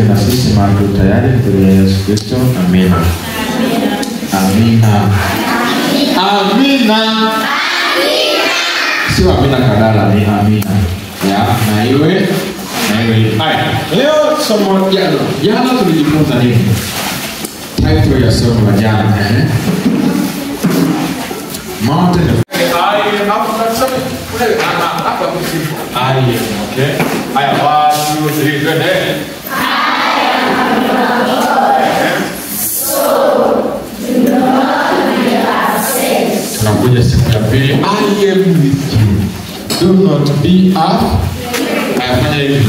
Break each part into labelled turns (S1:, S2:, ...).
S1: tuwe na sisi mahali tayari kwa Yesu Kristo. Amina. Amina. Amina. Sio amina kadala, ni amina. Ya, na iwe. Haya, leo somo jana tulijifunza nini? Title ya somo la jana, Mountain of I am, okay? I am 1, 2, 3, good day. Tunakuja siku ya pili. I am with you. Do not be afraid. Fanya hivi.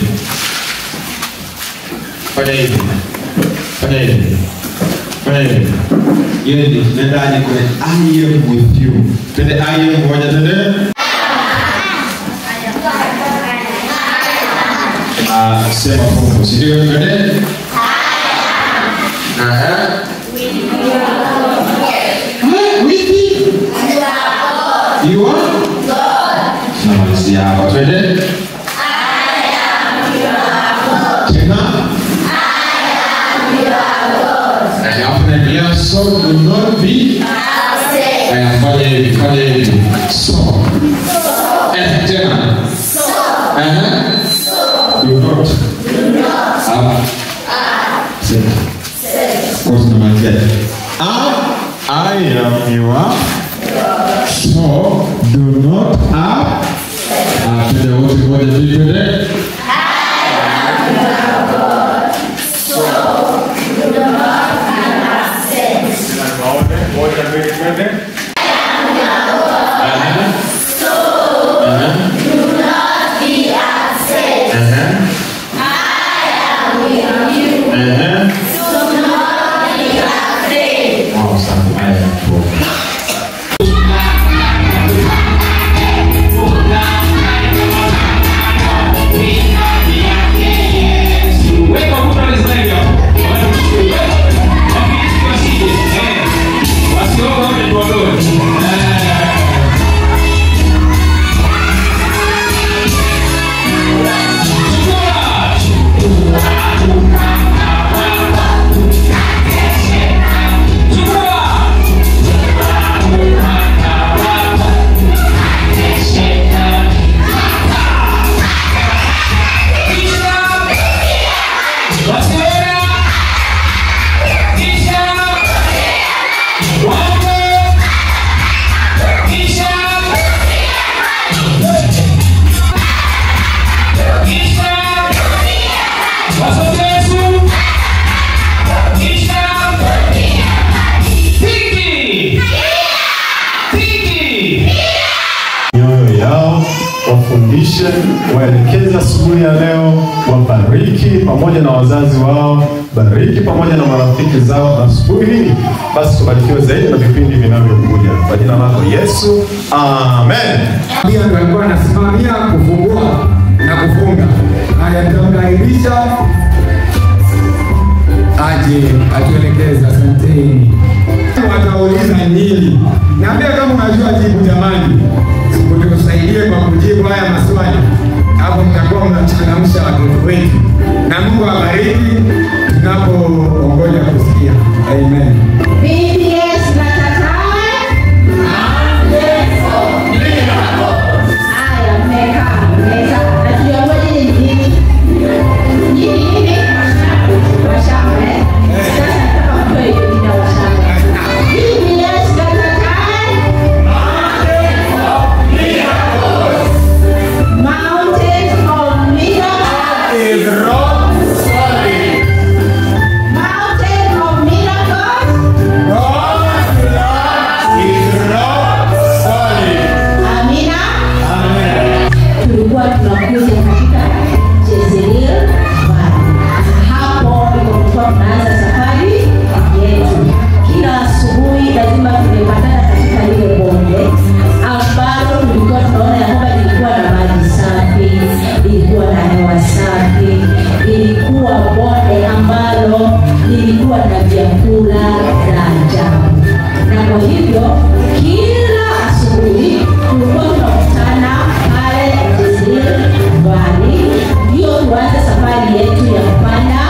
S1: Fanya hivi. Fanya hivi. Fanya hivi. Yeye ni ndani kwenye I am with you. Tende I am moja tende. Sema fungu. Sio tende. You are God. Namalizia hapa. Twende. I am your God. Tena. I am your God. Na hapo ndio so do not be afraid. Aya, fanya hivi. So. Tena. So. Do not. Sema. Kwa namalizia. I am your God. So, do not have after the what you want to do today. I am your God. So, do not have access. I am your God. So, do not be access. I am with you. Do not be afraid. Awesome. I am for wafundishe, waelekeze asubuhi ya leo, wabariki pamoja na wazazi wao, bariki pamoja na marafiki zao asubuhi hii. Basi tubarikiwe zaidi na vipindi vinavyokuja. Kwa jina lako Yesu. Amen.
S2: Pia alikuwa anasimamia kufungua na kufunga. Haya, tutamkaribisha aje atuelekeze. Asanteni. Watauliza nini? Niambie kama unajua jibu jamani. Tusaidie kwa kujibu haya maswali. Hapo mtakuwa mnachangamsha watoto wetu. Na Mungu awabariki tunapoongoja kusikia. Amen.
S3: BBS natatawe. Haya, mmeka. Na tuliongoje nini? Nini? Washamba, Sasa nataka mtoe hiyo jina washamba. BBS natatawe. Mountain of miracles is rock solid. Mountain of miracles.
S2: God is rock solid.
S3: Amina.
S2: Amen.
S3: Tulikuwa tunakuja katika Jezreel Valley. Hapo tulikuwa tunaanza safari yetu. Kila asubuhi lazima tungepatana katika ile bonde ambalo tulikuwa tunaona ya kwamba lilikuwa na maji safi, lilikuwa na hewa safi, lilikuwa bonde ambalo lilikuwa na vyakula vya ajabu. Na kwa hivyo kila asubuhi tulikuwa tunakutana pale Jezreel Valley, ndio tuanze safari yetu ya kupanda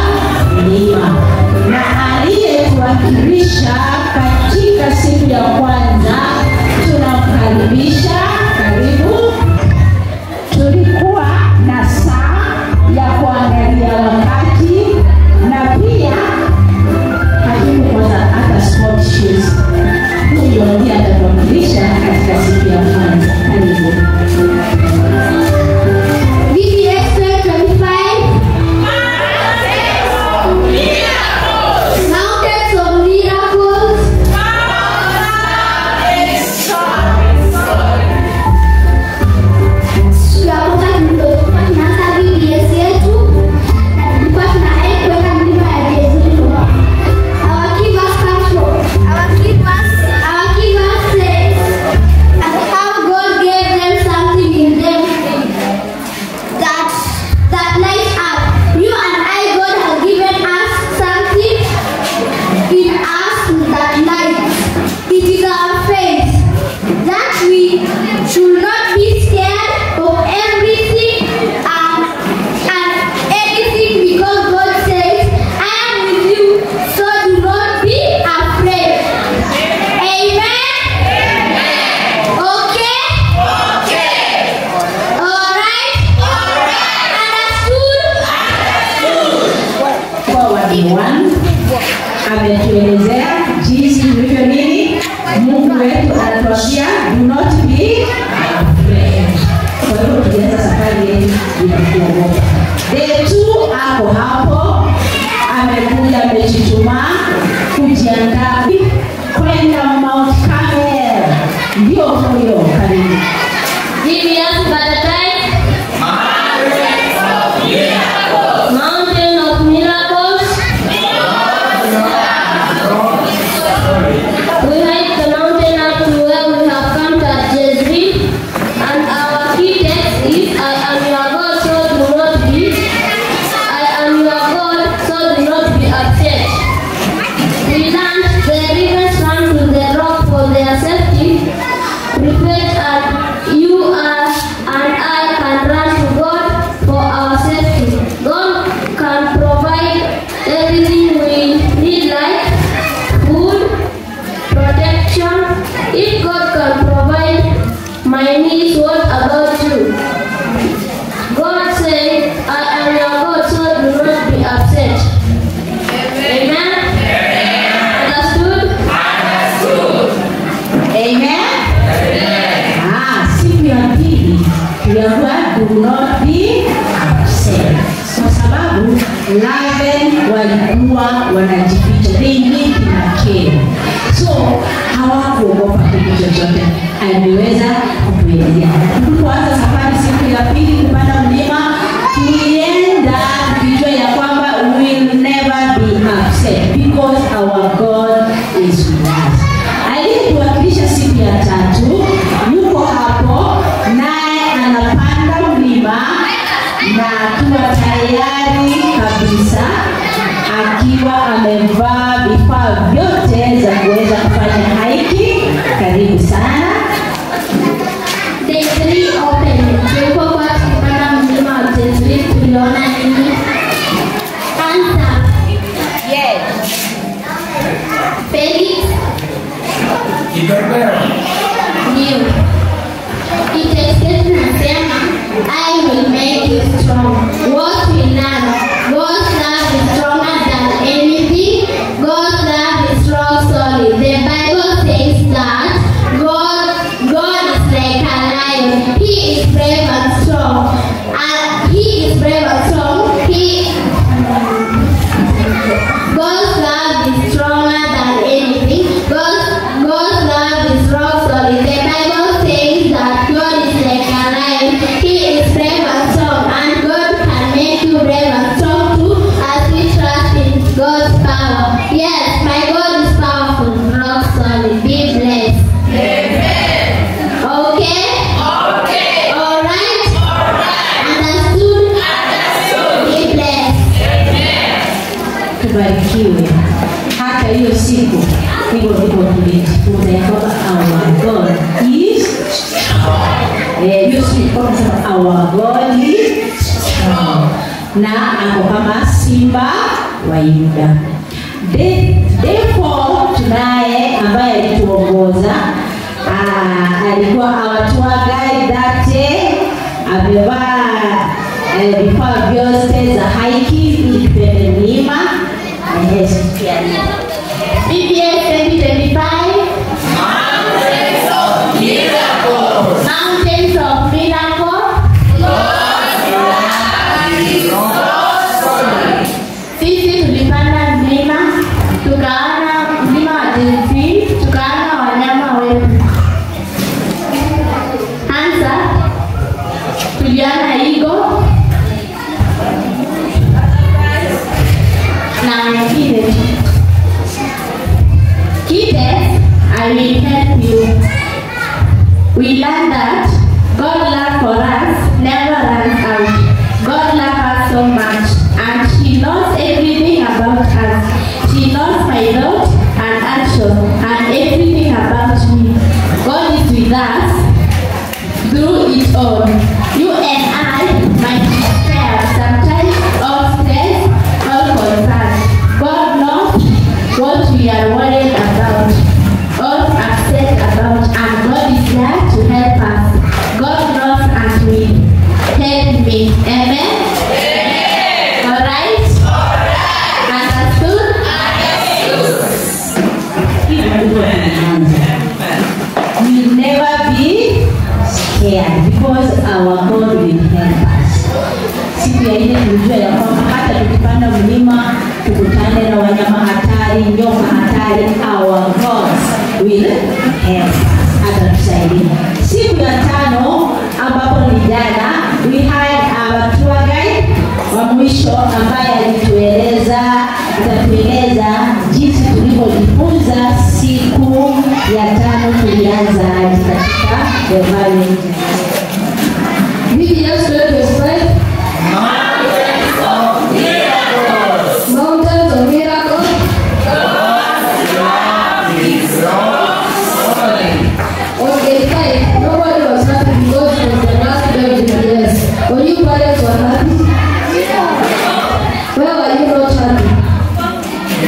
S3: 1 ametuelezea jinsi tulivyo nini. Mungu wetu anatuambia do not be afraid. Kwa hiyo tulianza safari yetu bila kuogopa. Day 2 ako hapo, amekuja amejituma kujiandaa kwenda Mount Carmel. Ndio huyo karibu.
S4: Give us baptized. Mountain of miracles. We hike the mountain up to where we have come to Jezreel, and our key text is, I am your God, so do not be. I am your God, so do not be upset. We learned the rivers run to the rock for their safety. Reflect and you are and I can run to God for our safety. God can provide everything we need, like food, protection. If God can provide my needs, what about you? God said, I am your God, so do not be upset. Amen? Understood?
S3: Amen. Siku ya pili tuliambiwa do not be upset, kwa sababu Laban walikuwa wanajificha, they need to kill, so hawakuogopa kitu chochote. Aliweza kutuelezea tulipoanza safari siku ya pili kupanda mlima, tulienda tukijua ya kwamba we will never be upset because our God is with us. Aliyetuwakilisha siku ya tatu yuko hapo, naye anapanda mlima na akiwa tayari kabisa, akiwa amevaa vifaa vyote za kuweza kufanya haiki. Karibu sana.
S4: Day 3 open. Tulipokuwa tukipanda mlima wa Jezreel tuliona nini? Answer.
S3: Yes.
S4: Felix. Ndio. Itext nasema I will make you strong. What we learn? God's love is stronger than anything. God's love is strong, solid. The Bible says that God is like a lion. He is brave and strong. And He is brave and strong. God's love is stronger than anything. God's love is rock solid. The Bible says that God is like a lion. He is brave and strong, and God can make you brave and strong too, as we trust in God's power. Yes, my God is powerful, rock solid. Be blessed. Amen. Okay? Okay. Alright? Understood? Be blessed.
S3: Tubarikiwe. Hata hiyo siku hivyo ndivyo tulijifunza ya kwamba our God is strong. Hiyo siku tunasema our God is strong, na ako kama simba wa Yuda. Therefore tunaye ambaye alituongoza, alikuwa our tour guide that day, amevaa vifaa vyote za hiking ili tupende mlima. Yes,
S4: BBS 2025.
S5: Mountains of miracles.
S4: Mountains of miracles. Sisi tulipanda mlima, tukaona mlima wa Jezreel, tukaona wanyama wetu. Hansa, tuliona eagle na wengine.
S3: milima, tukutane na wanyama hatari, nyoka hatari. Our God will help, atatusaidia. Siku ya 5 ambapo ni jana, we had our tour guide wa mwisho ambaye alitueleza jinsi tulivyojifunza. Siku ya 5 tulianza katika the valley.
S4: VBS 2025 Mountains of Miracles. On day 5, nobody was happy because it was the last day of the VBS. Were you parents were happy? Where were you not happy?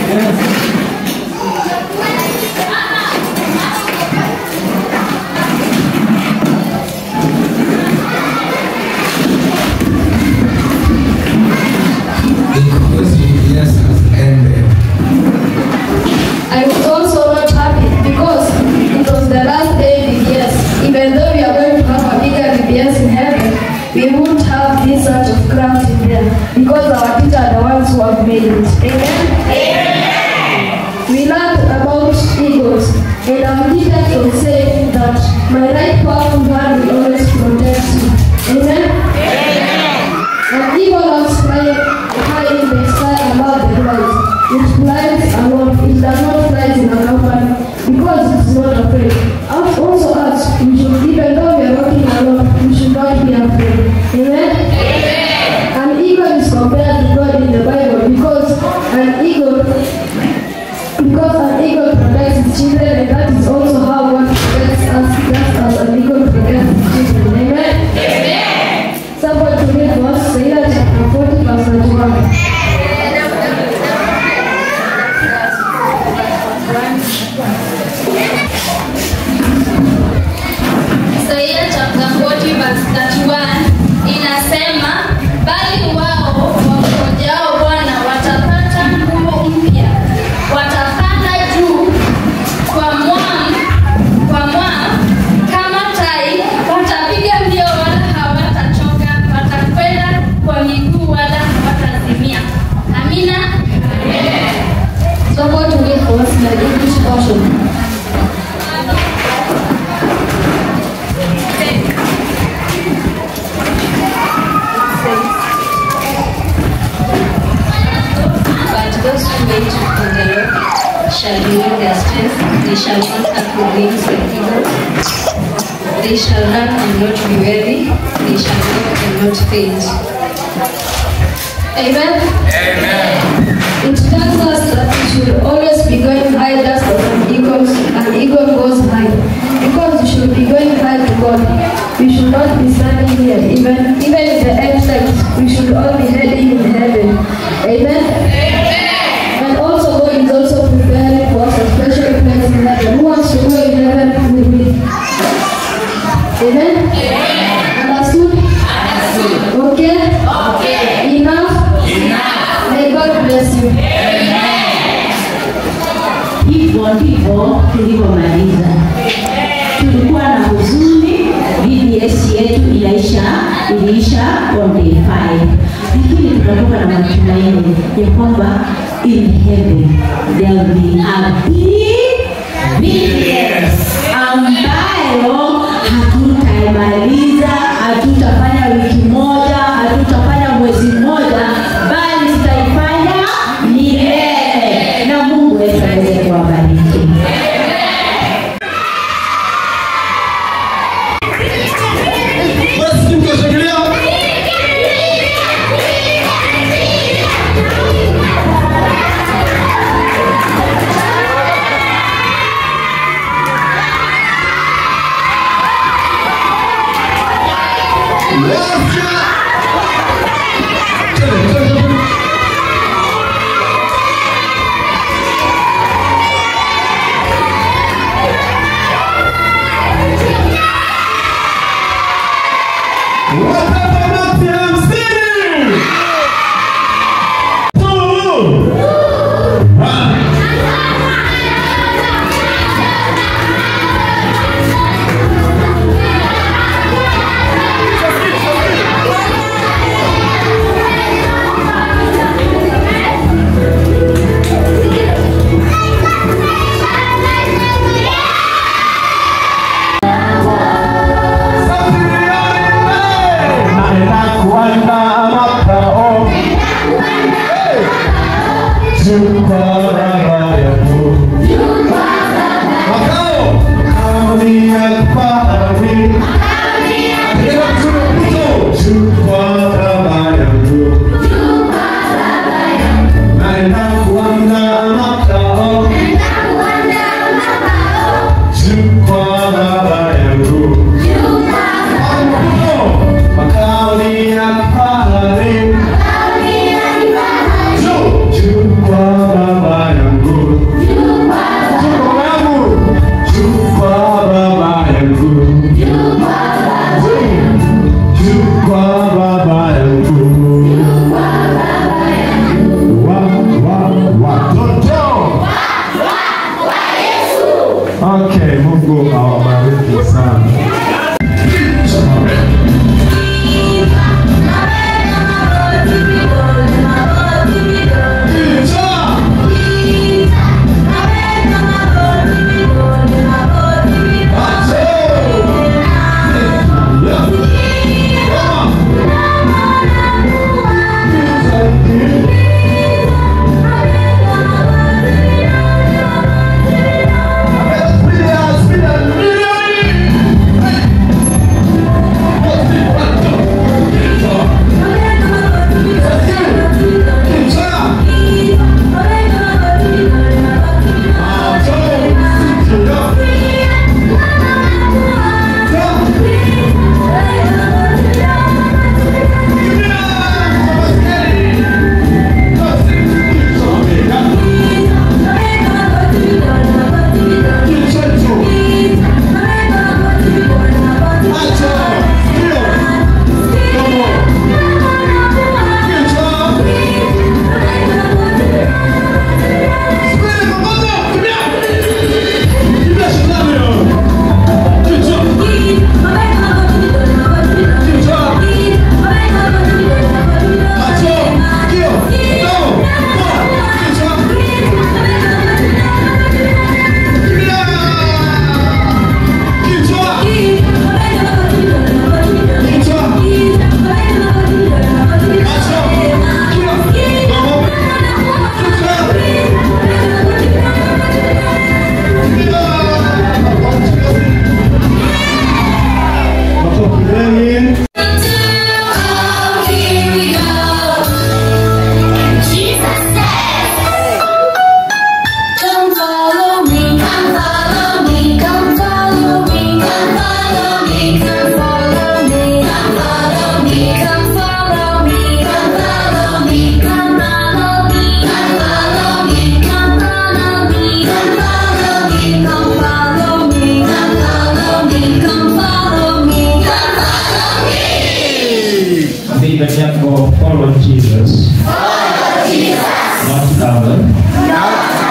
S4: I was also not happy because it was the last day VBS. Even though we are going to have a bigger VBS in heaven, we won't have this sort of crowd in there because our teachers are the ones who have made it. Amen? Amen. We learned about eagles, and our teacher will say that my right powerful hand will always protect you. Amen? Amen. An eagle loves flying high in the sky above the clouds. It flies alone. It does not fly in a company because it's not afraid. Also us, we should, even though we are walking alone, we should not be afraid. Amen? Amen. An eagle is compared to God in the Bible because an eagle protects its children, and that is also how God protects us, just as an eagle protects its children. Amen? Amen. Someone to read for us, Isaiah chapter 40, verse 31.
S6: Isaiah chapter 40 verse 31 inasema, bali wao wangojao Bwana watapata nguvu mpya, watapanda juu kwa mwam kama tai, watapiga mbio wala hawatachoka, watakwenda kwa miguu wala hawatazimia. Amina. Amen.
S4: So what to read for us in the English version?
S6: But those who wait on the Lord shall renew their strength. They shall mount up with wings like eagles. They shall run and not be weary. They shall walk and not faint.
S4: Amen.
S2: Amen.
S4: It tells us that we should always be going high just as an eagle goes high. Because we should be going high to God. We should not be standing here. Even in the end times, we should all be heading in heaven. Amen? Amen. And also God is also preparing for us a special place in heaven. Who wants to go in heaven with me? Amen? Amen. Understood? Understood. Okay? Okay. Enough? May God bless you.
S3: Hivyo ndivyo tulivyomaliza. Tulikuwa na huzuni, VBS yetu iliisha on day 5. Lakini tunatoka na matumaini ya kwamba in heaven there will be a big VBS ambayo hatutaimaliza, hatutafanya wiki moja, hatutafanya mwezi mmoja, bali tutaifanya milele. Na Mungu wetu aweze kuwabariki.
S1: Okay, Mungu awabariki sana. Follow Jesus. Follow Jesus. Not other.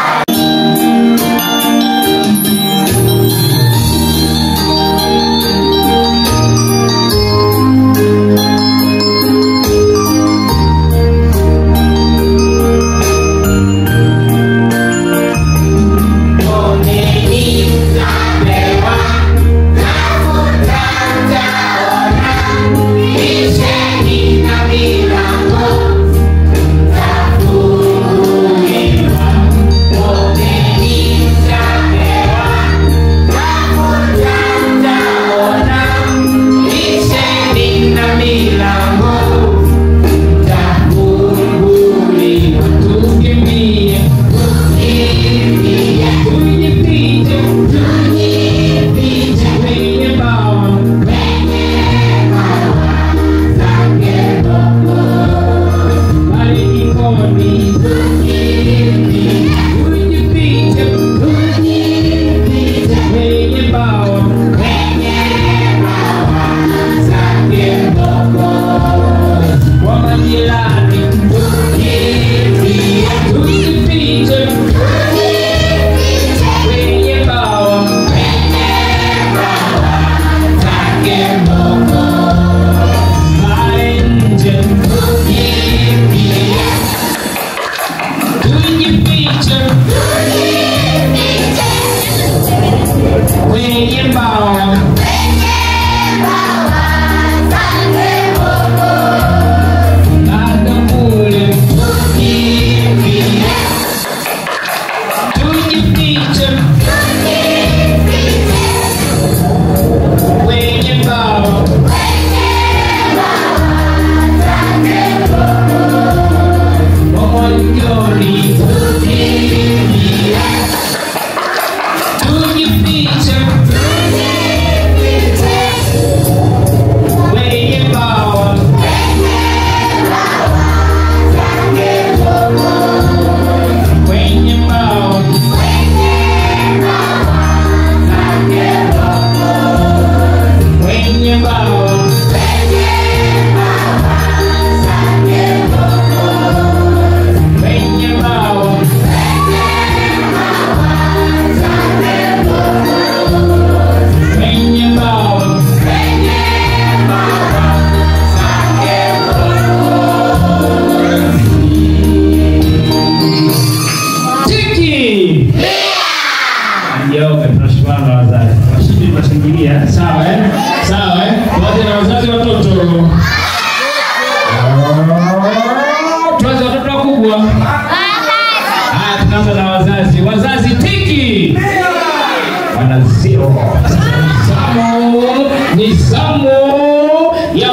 S7: Yote tunashukuru na wazazi. Washindi tunashangilia. Sawa eh? Sawa eh? Tuanze na wazazi watoto. Tuanze watoto wakubwa. Haya tunaanza na wazazi. Wazazi tiki. Wana zero. Ni zamu ya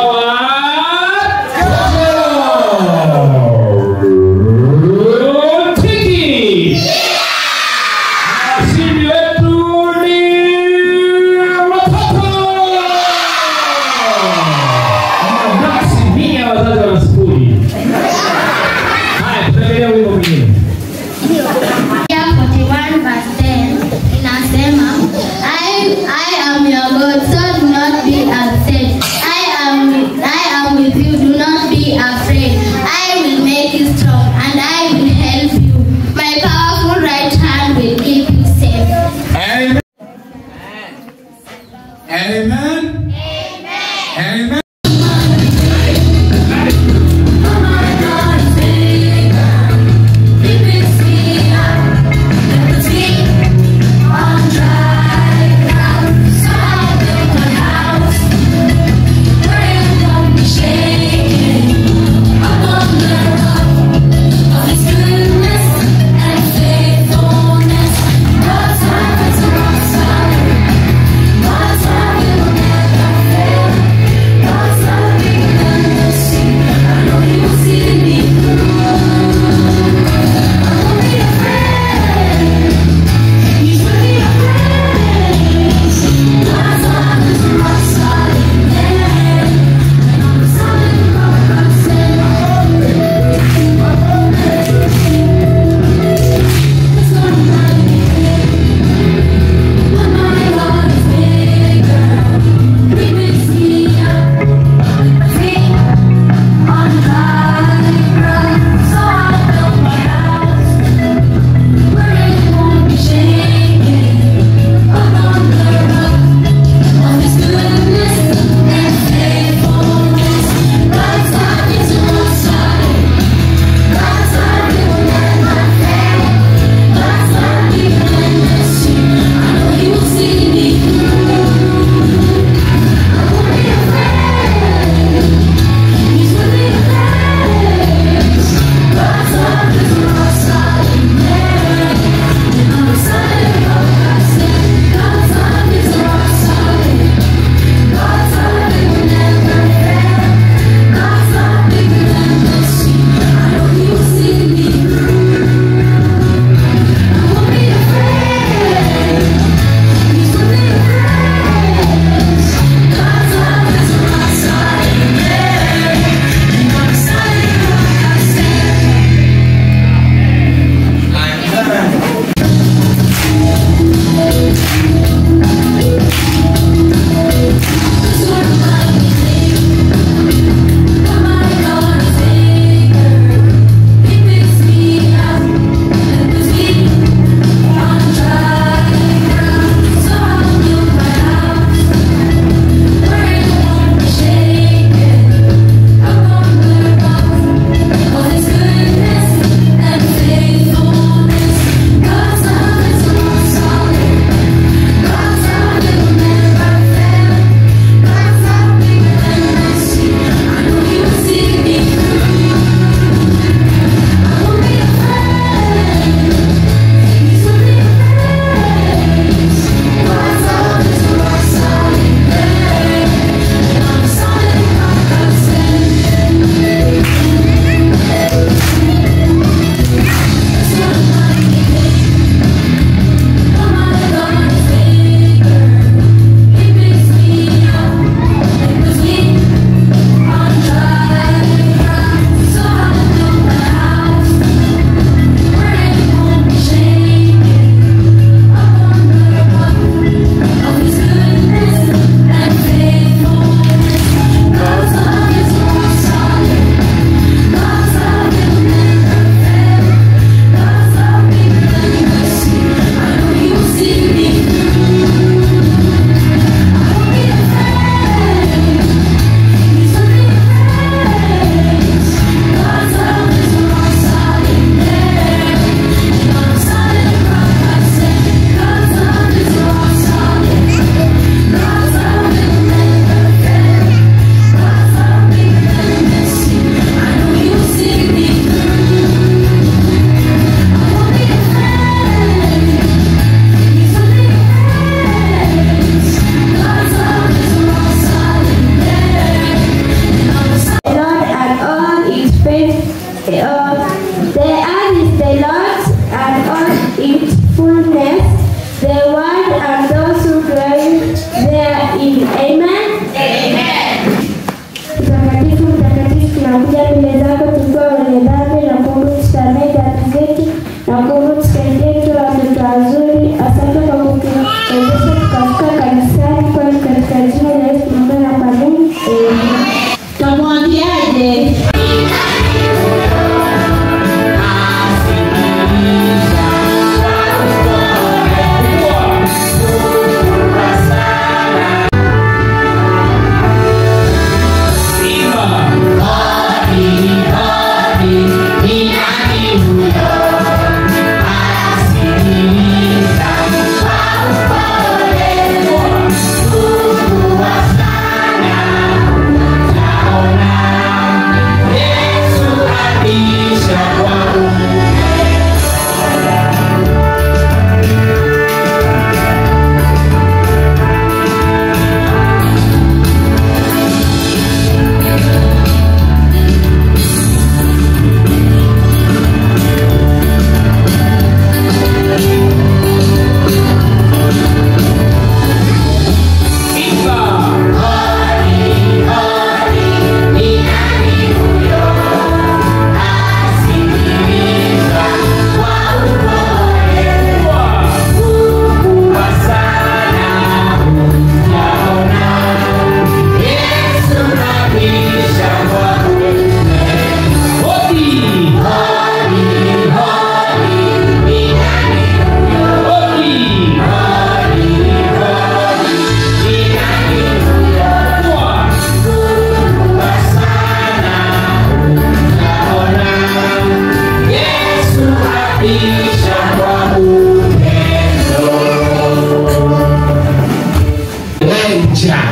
S4: I am your God, so do not be upset.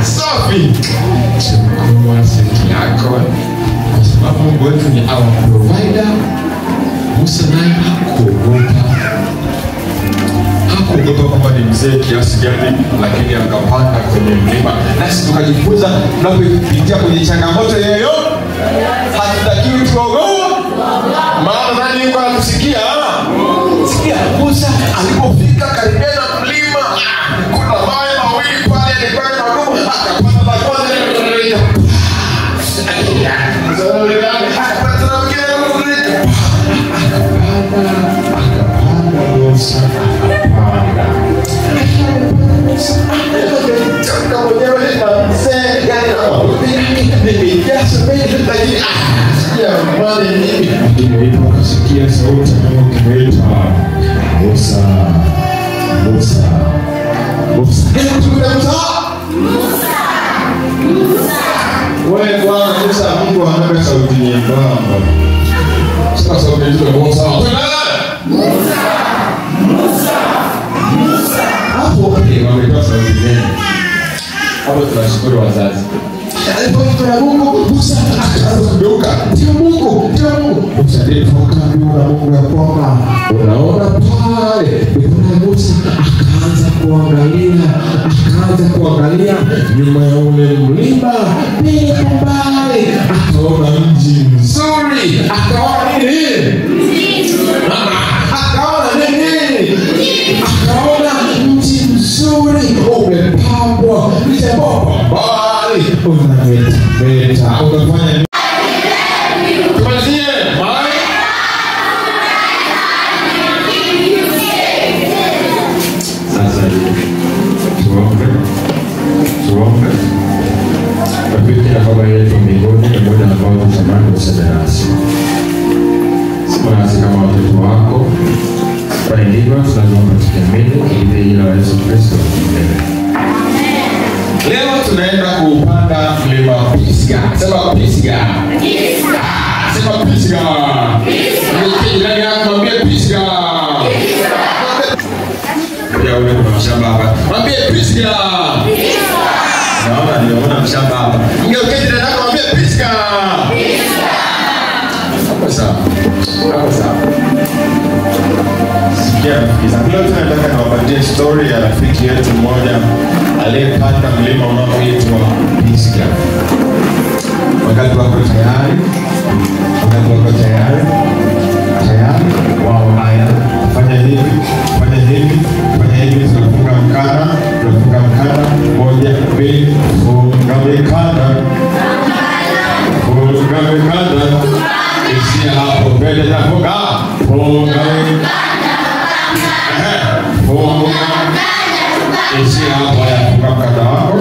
S1: Safi. Chukua seti yako. Kwa sababu Mungu wetu ni our provider. Musa naye hakuogopa kwamba ni mzee kiasi gani, lakini akapanda kwenye mlima. Nasi tukajifunza tunapopitia kwenye changamoto yoyote, hatutakiwi tuogope. Maana nani yuko anatusikia? Sikia, Musa alipofika karibu na mlima, kuna mawe mawili pale yalikuwa magumu, akapanda la kwanza ukasikia sauti kimeita Musa, Musa, Musa. Wewe Bwana Musa, Mungu anataka sauti nyembamba. Sasa sauti hiyo Musa. Musa. Musa. Musa. Hapo wametoa sauti gani? Hapo tunashukuru wazazi. Alipoitwa Mungu, Musa akaanza kugeuka. Ndio Mungu, ndio Mungu. Musa alipoka na Mungu ya kwamba unaona pale, ndipo Musa akaanza kuangalia nyuma ya ule mlima, mbali akaona mji mzuri. Akaona nini? Akaona nini? Akaona mji mzuri umepambwa, lijapambwa mbali. Unameta unafanya tumazie mai. Sasa tuombe rafiki na baba yetu mbinguni, ni muda ambao tunatamani useme nasi. Sema nasi kama watoto wako, kwa ndivyo tunaomba tukiamini ili jina la Yesu Kristo. Leo tunaenda kuupanda mlima Pisga. Sema Pisga. Pisga. Sema Pisga. Pisga. Jirani yako mwambie Pisga. Pisga. Ya wewe kuna mshamba hapa. Mwambie Pisga. Pisga. Naona nimeona mshamba hapa. Mgeuke jirani yako mwambie Pisga. Pisga. Hapo sawa. Hapo sawa. Sikia rafiki zangu, leo tunataka niwapatie story ya rafiki yetu mmoja aliyepanda mlima unaoitwa Pisga. Wakati wako tayari? Wakati wako tayari? Tayari? Wao haya. Fanya hivi, fanya hivi, fanya hivi. Tunafunga mkanda, tunafunga mkanda. Moja, mbili, funga mkanda. Funga mkanda. Isia hapo, mbele na funga. Funga mkanda. Isi hapo ya funga mkanda wako.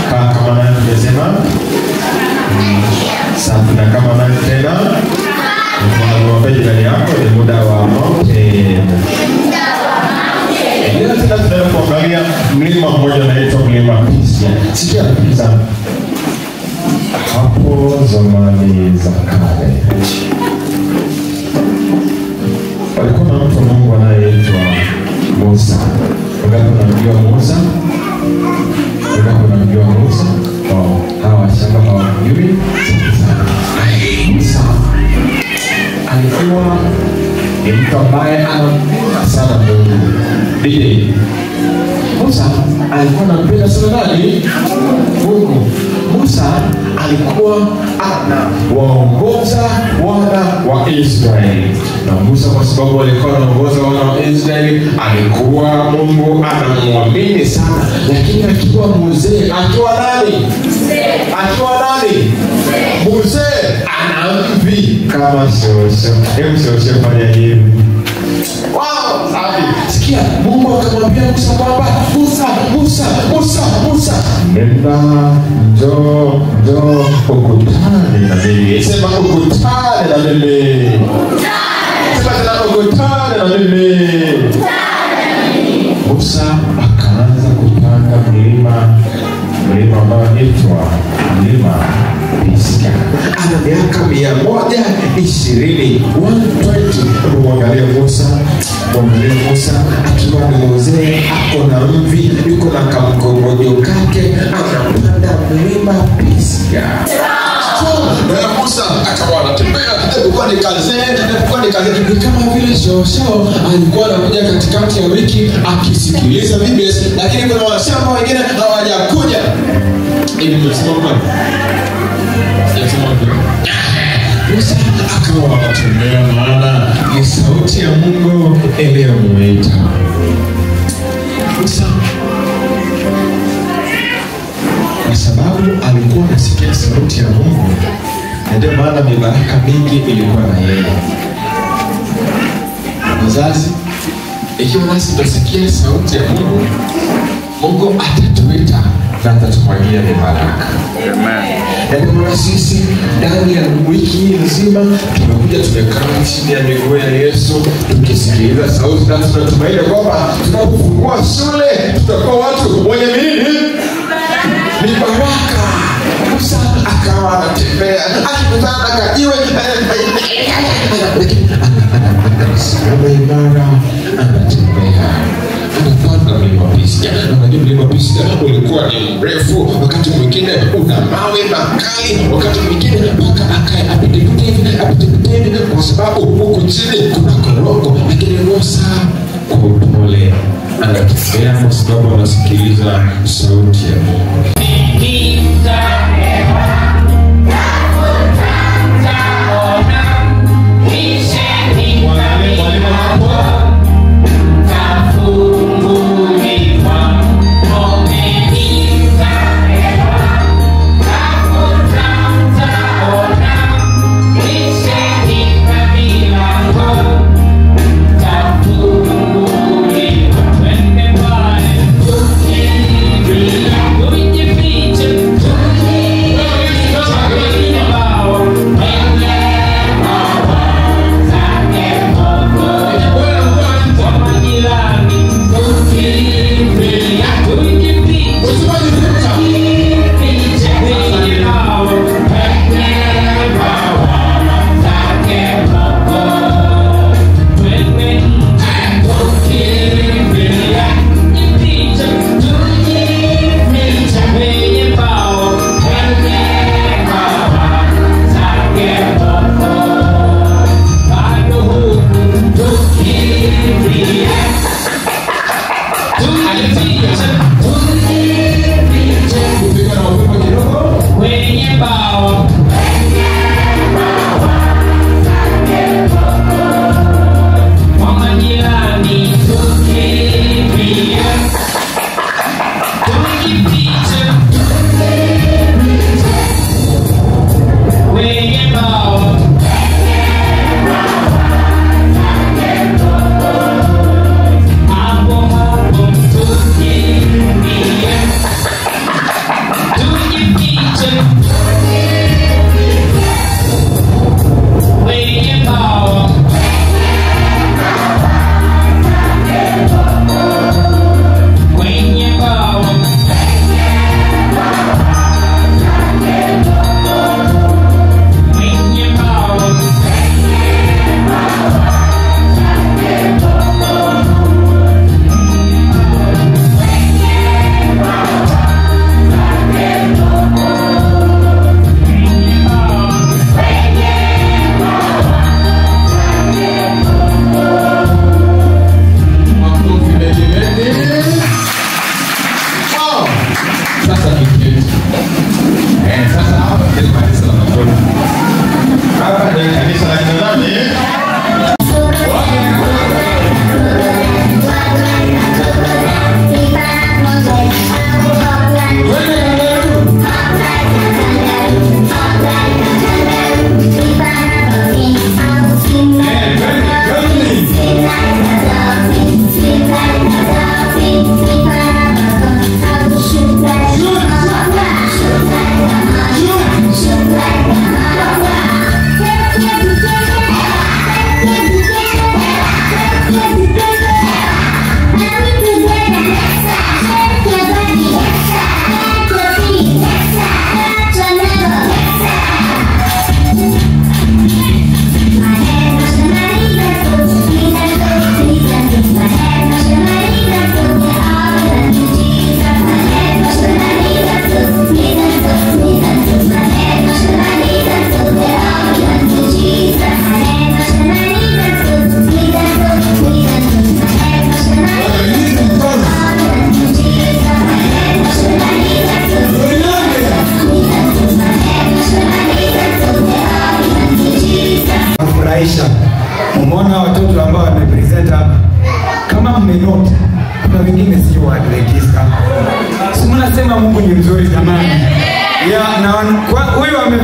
S1: Kama nani tumesema? Safi, na kama nani tena? Mfano jirani yako, ni muda wa mountain. Leo tunaenda kuangalia mlima mmoja unaitwa mlima Pisga. Sikia Pisga. Hapo zamani za kale walikuwa na mtu Mungu anayeitwa Musa. Unataka kunamjua Musa? Unataka kunamjua Musa? Hawa shamba hawajui. Musa alikuwa ni mtu ambaye anampenda sana Mungu. Ndiye Musa alikuwa anampenda sana nani? Mungu. Musa alikuwa anawaongoza wana wa Israeli. Na Musa kwa sababu alikuwa anaongoza wana wa Israeli, alikuwa Mungu anamwamini sana. Lakini akiwa mzee, akiwa nani? Akiwa nani? Mzee anamvi kama sio. Hebu sio fanya hivi. Wow, safi. Sikia, Mungu akamwambia Musa kwamba Musa, nenda njoo ukutane na mimi. Sema ukutane na mimi. Sema tena ukutane na mimi. Musa akaanza kupanda mlima mlima ambao unaitwa mlima Pisga. Ana miaka 120, 120. Mwangalia Musa, akiwa ni mzee, ako na mvi, yuko na kamkongojo kake, anapanda mlima Pisga. Na Musa akawa anatembea, ilikuwa ni kazi kama vile shosho. Alikuwa anakuja katikati ya wiki akisikiliza Biblia, lakini kuna washamba wengine hawajakuja. Ili tunasema kwa Musa akawa anatembea, maana ni sauti ya Mungu iliyomuita Musa. Kwa sababu alikuwa anasikia sauti ya Mungu, ndio maana mibaraka mingi ilikuwa na yeye. Wazazi, ikiwa nasi tutasikia sauti ya Mungu, Mungu atatuita na atatumwagia mibaraka. Amen. Na ndio sisi ndani ya wiki nzima tumekuja tumekaa chini ya miguu ya Yesu tukisikiliza sauti, na tunatumaini kwamba tunapofungua shule tutakuwa watu wenye mibaraka. Musa akawa anatembea, akikutana na kajiwe anasimama imara, anatembea, anapanda mlima Pisga. Unajua mlima Pisga ulikuwa ni mrefu, wakati mwingine una mawe makali, wakati mwingine mpaka akae apite hivi, kwa sababu huku chini kuna korongo. Lakini Musa kwa upole anatembea, kwa sababu anasikiliza sauti ya Mungu.
S5: Bye.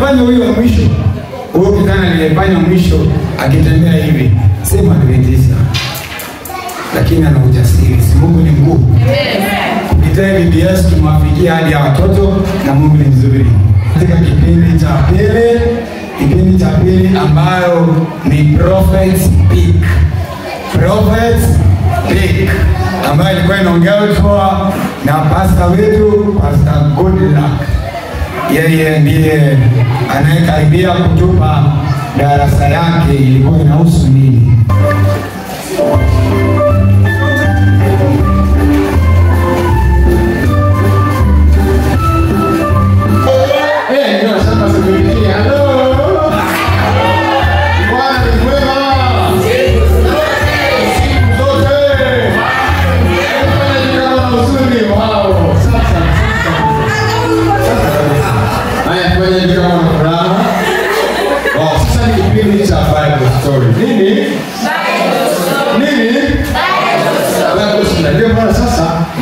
S2: akifanya huyo wa mwisho, huyo kijana aliyefanya mwisho akitembea hivi, sema Adventista, lakini ana ujasiri. Si Mungu ni mkuu? Kupitia BBS tumewafikia hadi ya watoto, na Mungu ni mzuri. Katika kipindi cha pili ambayo ni Prophet's Peak ambayo ilikuwa inaongewa na pastor wetu, Pastor Goodluck. Yeye ndiye anayekaribia kutupa darasa yake, ilikuwa inahusu nini?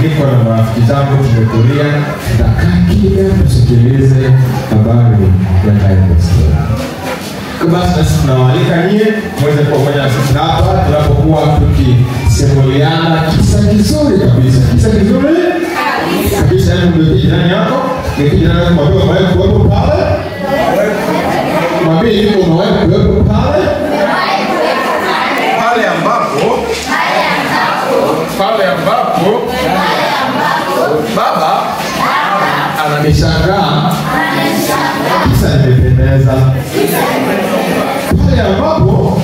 S1: Niko na marafiki zangu tumetulia, tutakaa kimya tusikilize habari ya Bible story. Kwa basi sisi tunawaalika nyie mweze pamoja na sisi hapa tunapokuwa tukisimuliana kisa kizuri kabisa. Kisa kizuri kabisa. Hebu mwambie jirani yako, jirani yako mwambie umewahi kuwepo pale. Mwambie yuko umewahi kuwepo pale. Pale ambapo Baba ananishangaa, kisa nimependeza. Pale ambapo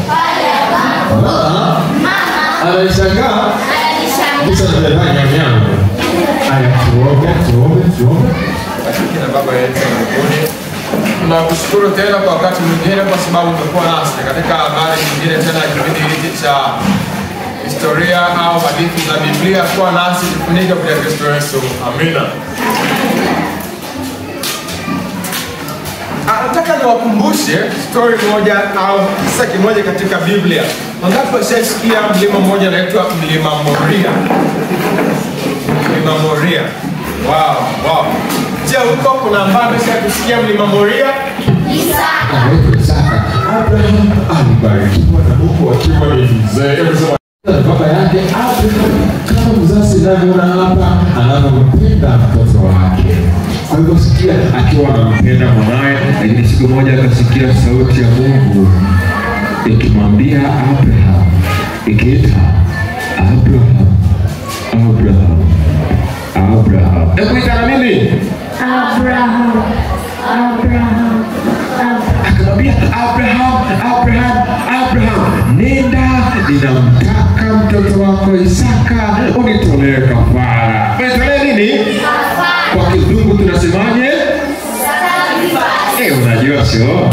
S1: Mama ananishangaa, kisa nimefanya nyama. Haya, tuombe.
S8: Na Baba yetu mbinguni, tunakushukuru tena kwa wakati mwingine kwa sababu umekuwa nasi katika habari nyingine tena kipindi hiki cha historia au hadithi za Biblia. Kwa nasi tufunike kwa Kristo Yesu. Amina. Nataka niwakumbushe story moja au kisa kimoja katika Biblia. Wangapi washasikia mlima mmoja unaitwa Mlima Moria? Mlima Moria. Wow. Je, huko kuna ambaye ameshasikia Mlima Moria?
S1: Isaka. Abraham alibarikiwa na Mungu akiwa ni mzee. Baba yake Abraham kama mzazi anavyoona hapa anampenda mtoto wake. Kwa hivyo sikia akiwa anampenda mwanae, lakini siku moja akasikia sauti ya Mungu ikimwambia Abraham, ikiita Abraham. Hebu ita na mimi Abraham. Akamwambia Abraham, nenda, ninamtaka mtoto wako Isaka unitolee kafara. Unitolee nini? Kwa kizungu tunasemaje? Unajua sio?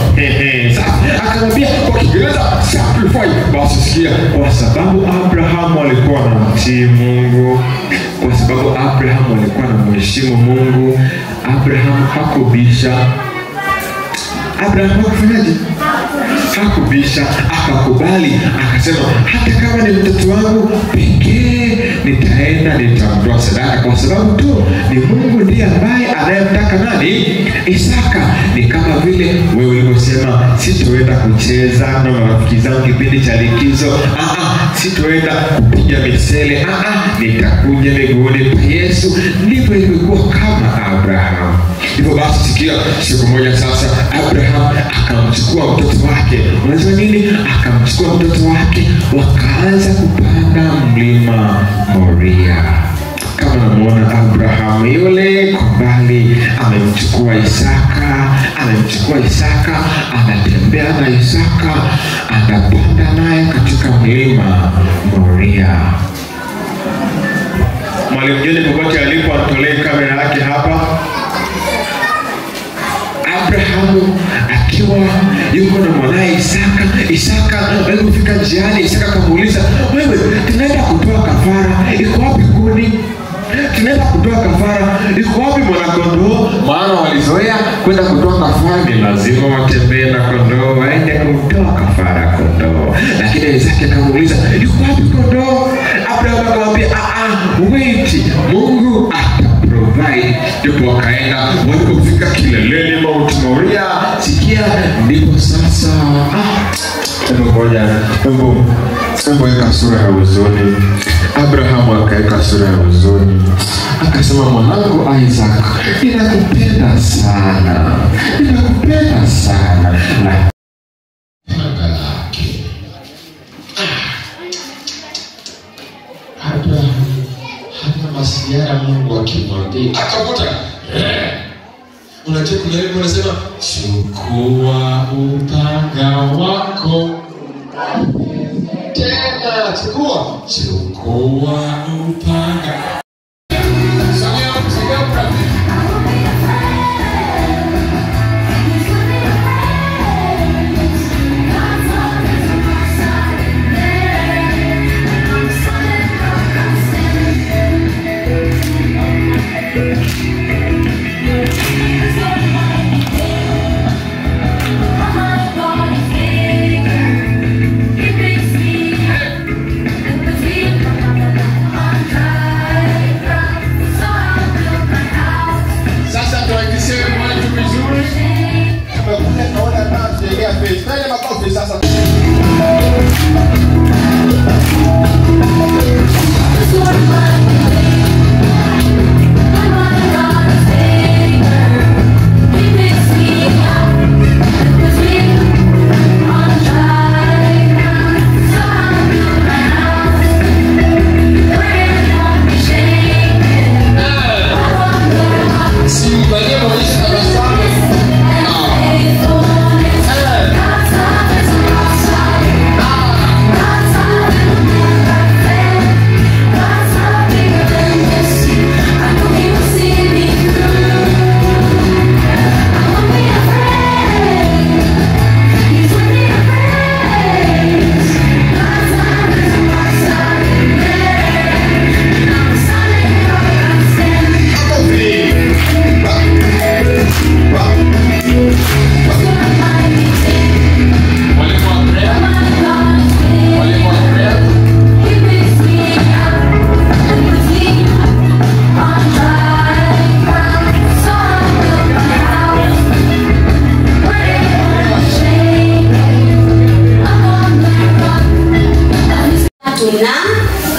S1: Sasa akamwambia kwa Kiingereza sacrifice. Basi sikia, kwa sababu Abraham alikuwa anamtii Mungu, kwa sababu Abraham alikuwa anamheshimu Mungu, Abraham hakubisha. Abraham hakufanyaje? Hakubisha, akakubali, akasema hata kama ni mtoto wangu pekee nitaenda nitamtoa sadaka, kwa sababu tu ni Mungu ndiye ambaye anayemtaka nani? Isaka. Ni kama vile wewe ulivyosema sitoenda kucheza na marafiki zangu kipindi cha likizo, sitoenda kupiga misele, nitakuja miguuni pa Yesu. Ndivyo ilikuwa kama Abraham. Hivyo basi sikia, siku moja sasa Abraham akamchukua mtoto wake. Unajua nini? Akamchukua mtoto wake, wakaanza kupanda mlima Moria. Kama namuona Abraham yule kwa mbali amemchukua Isaka, anatembea na Isaka, anapanda naye katika mlima Moria. Mwalimu Jeni popote alipo atolee kamera yake hapa. Abraham akiwa yuko na mwanae Isaka alipofika njiani, Isaka akamuuliza, wewe tunaenda kutoa kafara, iko wapi kuni? Tunaenda kutoa kafara, iko wapi mwanakondoo? Maana walizoea kwenda kutoa kafara ni lazima watembee na kondoo, waende kutoa kafara kondoo. Lakini Isaka akamuuliza, iko wapi kondoo? Abraham akamwambia, wait, Mungu ataprovide. Ndipo wakaenda, walipofika kileleni Mount Moria, sikia moja. Hebu weka sura ya huzuni. Abrahamu akaweka sura ya huzuni. Akasema, mwanangu Isaac, ninakupenda sana. Ninakupenda sana. Na panga lake. Hata masiara Mungu akimwambia akavuta. Unajua kuna wimbo unasema, chukua upanga wako. Tena chukua upanga.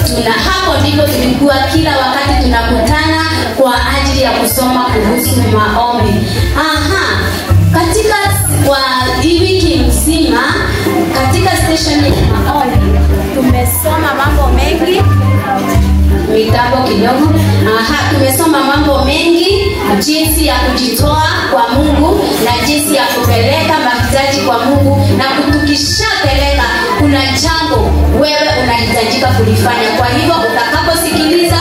S3: Tuna hapo ndipo tulikuwa kila wakati tunakutana kwa ajili ya kusoma kuhusu maombi. Katika kwa wiki nzima katika station ya maombi tumesoma mambo mengi. Mitambo kidogo. Tumesoma mambo mengi, jinsi ya kujitoa kwa Mungu na jinsi ya kupeleka mahitaji kwa Mungu, na tukishapeleka kuna jambo wewe unahitajika kulifanya. Kwa hivyo utakaposikiliza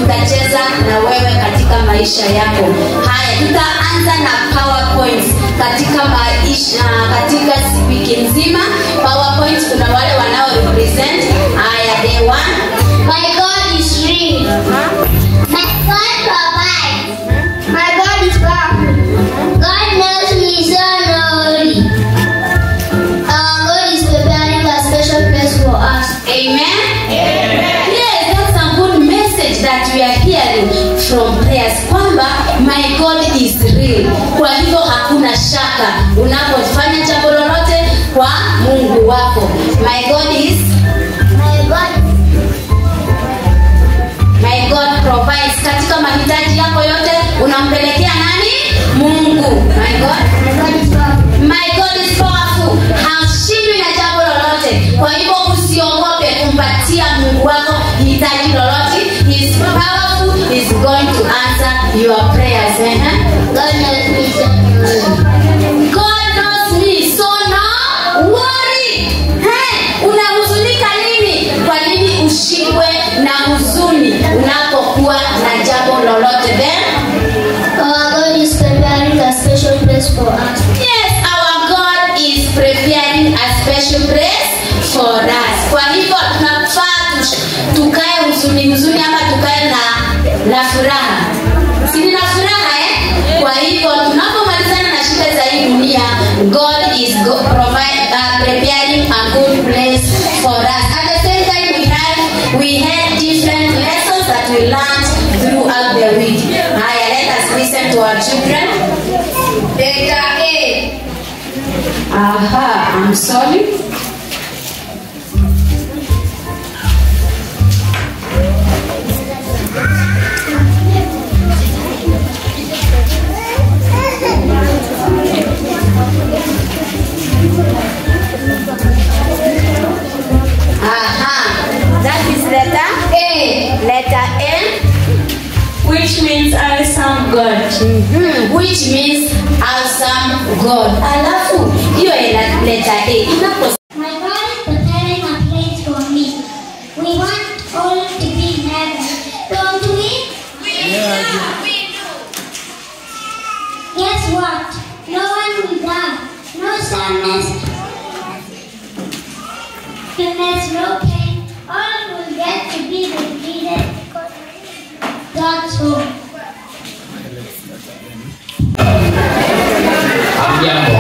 S3: utacheza na wewe katika maisha yako. Haya, tutaanza na PowerPoint katika maisha katika wiki nzima. PowerPoint kuna wale wanao represent. Haya, day 1.
S4: My God is real. My God provides. My God is powerful. God knows me so holy. Our God is preparing a special place for us.
S3: Amen? Amen. Yes, that's a good message that we are hearing from prayers. Kwamba my God is real. Kwa hivyo hakuna shaka unapofanya jambo lolote kwa Mungu wako. My God provides. Katika mahitaji yako yote unampelekea nani? Mungu. My God is powerful. Hashindwi na jambo lolote. Kwa hivyo usiogope kumpatia Mungu wako hitaji lolote. He is powerful. He is going to answer your prayers. God knows me, so no worry. Unahuzunika nini? Kwa nini ushikwe na huzuni unapokuwa na jambo lolote? Then
S4: Our God is preparing a special place for us.
S3: yes, our God is preparing a special place for us. Kwa hivyo tunafaa tukae huzuni ama tukae na furaha. Si na furaha Kwa hivyo tunapomalizana na shida za hii dunia, God is preparing a good place for us. At the same time we had different lessons that we learned throughout the week. Haya, let us listen to our children. Data A. I'm sorry.
S4: letter N,
S3: which means awesome God.
S4: which means awesome God. Alafu hiyo letter A inapo.
S9: My God is preparing a place for me. We want all to be in heaven, don't we?
S4: Yeah.
S9: Guess what? No one will die. No sadness. No pain. All will get to be defeated. God's home.
S7: Jambo,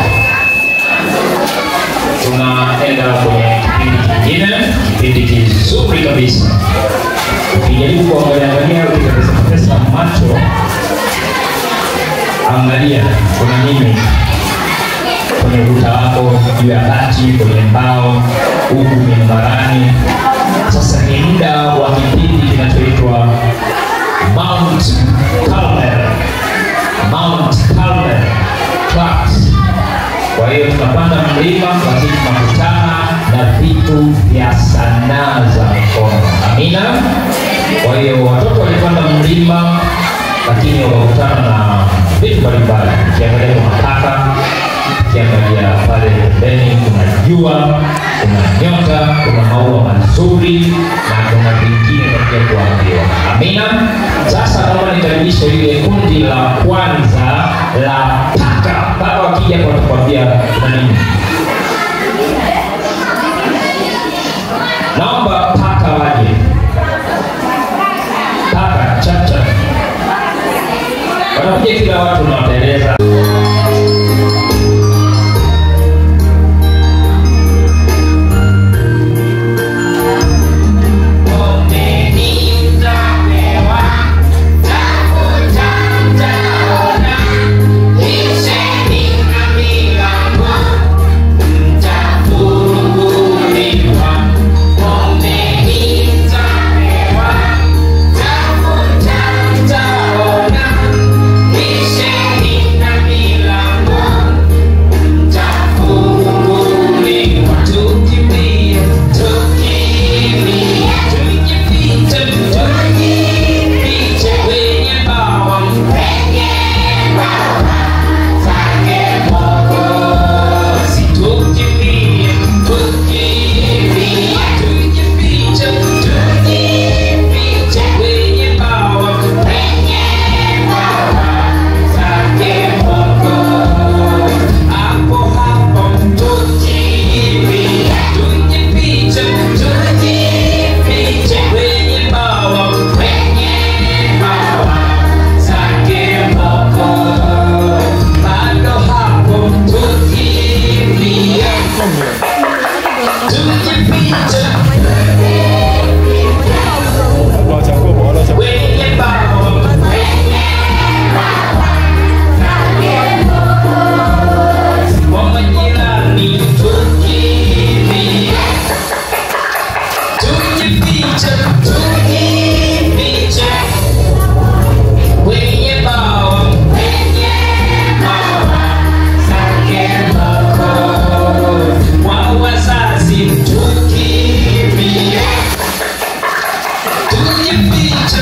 S7: tunaenda kwenye kipindi kingine, kipindi kizuri kabisa. Ukijaribu kuangalia ukipesa macho, angalia kuna nini kwenye ukuta wako, juu ya bati, kwenye mbao, huku mimbarani. Sasa ni muda wa kipindi kinachoitwa Mount Carmel. Mount Carmel class. Kwa hiyo tunapanda mlima, lakini tunakutana na vitu vya sanaa za mikono. Amina. Kwa hiyo watoto walipanda mlima, lakini wakakutana na vitu mbalimbali. Ukiangalia kuna kaka, ukiangalia pale pembeni kuna jua, kuna nyota, kuna maua mazuri na kuna vingine katika kuambiwa. Amina. Sasa naomba nikaribishe ile kundi la kwanza la paka. Paka wakija kwa tukwambia kuna nini. Naomba paka waje. Paka chacha. Wanakuja kila watu na wataeleza.
S5: Tujifiche